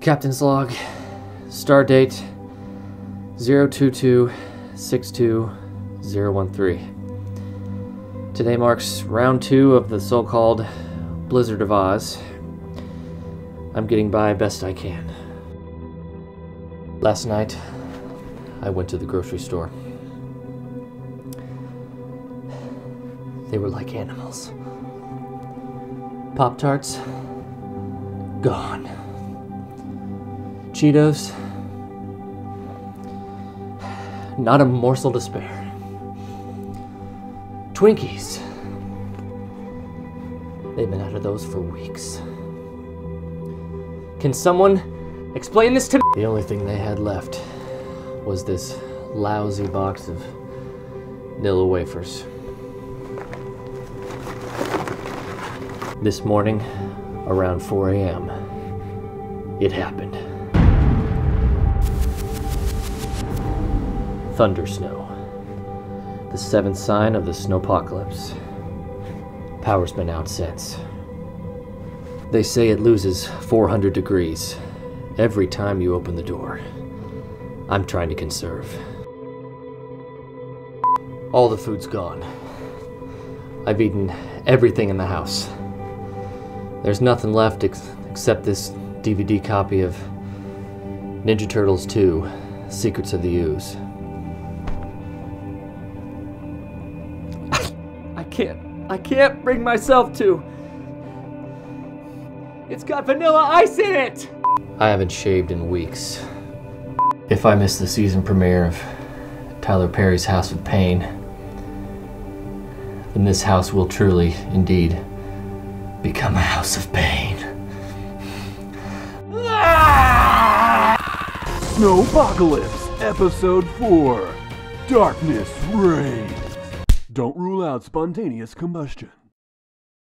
Captain's log, star date 022-62-013. Today marks round 2 of the so-called Blizzard of Oz. I'm getting by best I can. Last night, I went to the grocery store. They were like animals. Pop-Tarts, gone. Cheetos, not a morsel to spare. Twinkies, they've been out of those for weeks. Can someone explain this to me? The only thing they had left was this lousy box of Nilla wafers. This morning, around 4 a.m., it happened. Thundersnow, the 7th sign of the snowpocalypse. Power's been out since. They say it loses 400 degrees every time you open the door. I'm trying to conserve. All the food's gone. I've eaten everything in the house. There's nothing left except this DVD copy of Ninja Turtles 2, Secrets of the Ooze. I can't bring myself to. It's got vanilla ice in it! I haven't shaved in weeks. If I miss the season premiere of Tyler Perry's House of Pain, then this house will truly, indeed, become a house of pain. Snowpocalypse, Episode 4. Darkness reigns. Don't rule out spontaneous combustion.